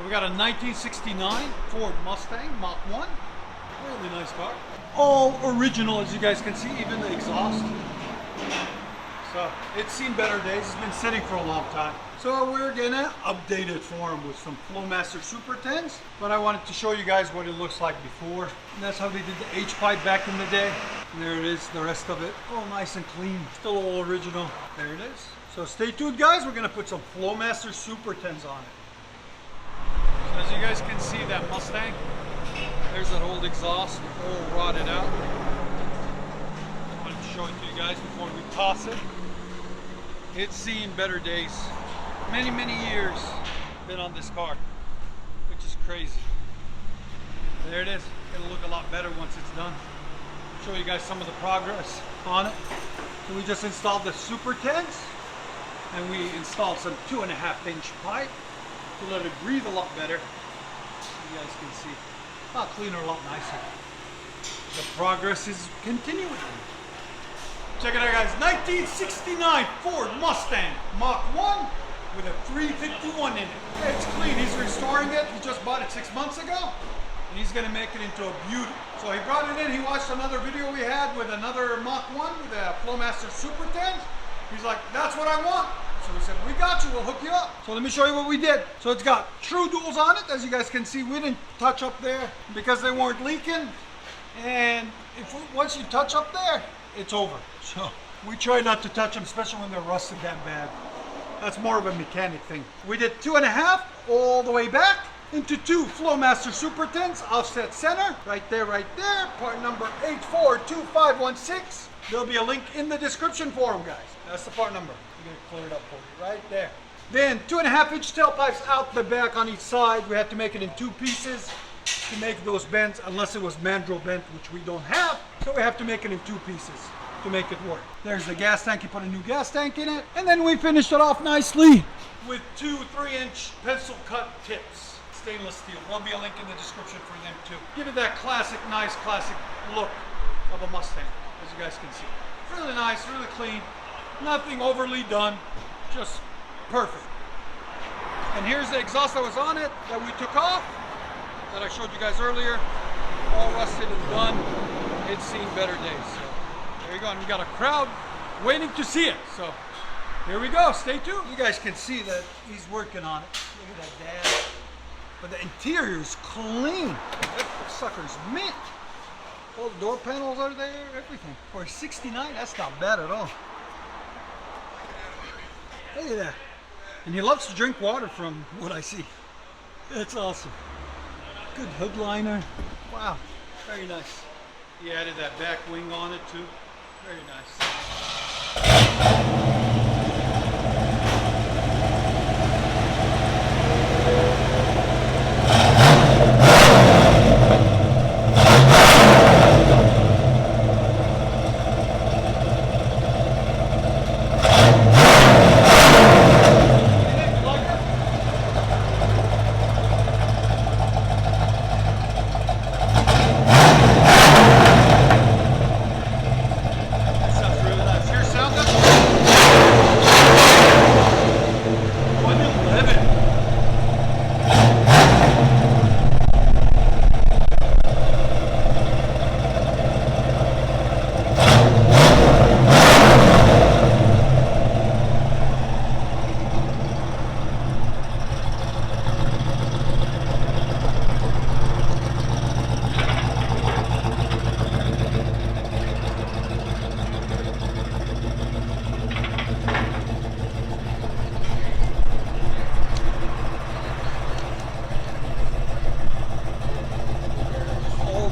So we got a 1969 Ford Mustang Mach 1. Really nice car. All original, as you guys can see, even the exhaust. So it's seen better days. It's been sitting for a long time. So we're gonna update it for him with some FLOWMASTER Super 10s. But I wanted to show you guys what it looks like before. And that's how they did the H-pipe back in the day. And there it is, the rest of it. All nice and clean. Still all original. There it is. So stay tuned, guys. We're gonna put some FLOWMASTer Super 10s on it. So as you guys can see, that Mustang, there's that old exhaust, all rotted out. I wanted to show it to you guys before we toss it. It's seen better days. Many, many years been on this car, which is crazy. There it is. It'll look a lot better once it's done. Show you guys some of the progress on it. So we just installed the Super 10s. And we installed some 2.5-inch pipe to let it breathe a lot better. You guys can see, a lot cleaner, a lot nicer. The progress is continuing. Check it out, guys. 1969 Ford Mustang Mach 1 with a 351 in it. It's clean. He's restoring it. He just bought it 6 months ago, and he's going to make it into a beauty. So he brought it in. He watched another video we had with another Mach 1 with a FLOWMASTer Super 10. He's like, that's what I want. So we said, we got you, we'll hook you up. So let me show you what we did. So it's got true duals on it. As you guys can see, we didn't touch up there because they weren't leaking. And once you touch up there, it's over. So we try not to touch them, especially when they're rusted that bad. That's more of a mechanic thing. We did 2.5 all the way back into 2 FLOWMASTer Super 10s, offset center, right there, part number 842516. There'll be a link in the description for them, guys. That's the part number. I'm gonna clear it up for you, right there. Then 2.5-inch tailpipes out the back on each side. We had to make it in 2 pieces to make those bends, unless it was mandrel bent, which we don't have. So we have to make it in 2 pieces to make it work. There's the gas tank. You put a new gas tank in it. And then we finished it off nicely with 2 3-inch pencil cut tips. Stainless steel. There'll be a link in the description for them too. Give it that classic, nice classic look of a Mustang, as you guys can see. Really nice, really clean. Nothing overly done, just perfect. And here's the exhaust that was on it that we took off, that I showed you guys earlier. All rusted and done. It's seen better days. So there you go. And we got a crowd waiting to see it. So here we go. Stay tuned. You guys can see that he's working on it. Look at that dash. But the interior is clean. That sucker's mint. All the door panels are there, everything. For 69, that's not bad at all. Look at that. And he loves to drink water from what I see. That's awesome. Good hood liner. Wow, very nice. He added that back wing on it too. Very nice.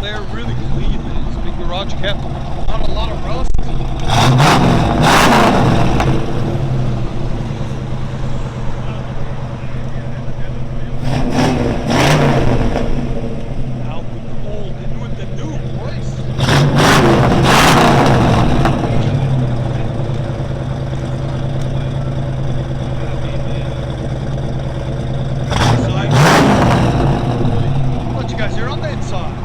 They're really clean, man. It's a big garage kept. Not a lot of rust. Out with the old and with the new, boys. I'll let you guys hear on the inside.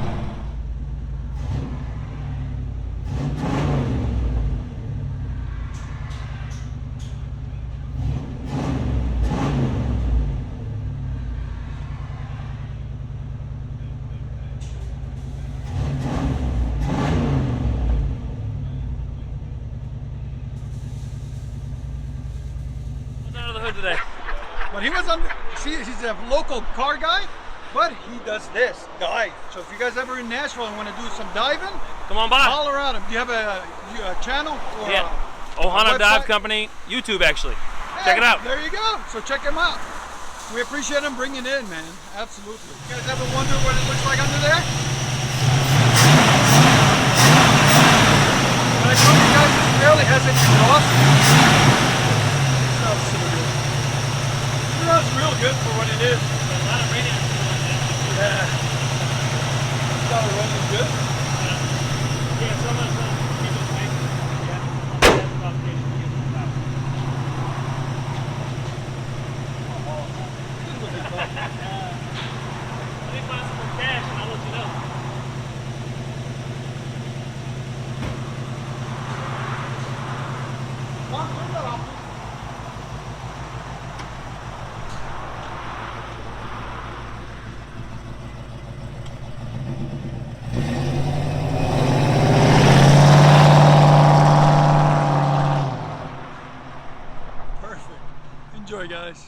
he was on. See, he's a local car guy, but he does this dive. So if you guys ever in Nashville and want to do some diving, come on by. Holler at him. Do you have a channel? Or yeah. Ohana Dive Company, YouTube actually. Hey, check it out. There you go. So check him out. We appreciate him bringing it in, man. Absolutely. You guys ever wonder what it looks like under there? But I told you guys, this barely has any exhaust. It smells so good. It smells real good for what it is. A lot of radio. Yeah. It's got a running good. Yeah, so much people make it. Yeah. That's about the station. Let me find some more cash and I'll let you know. Perfect. Enjoy, guys.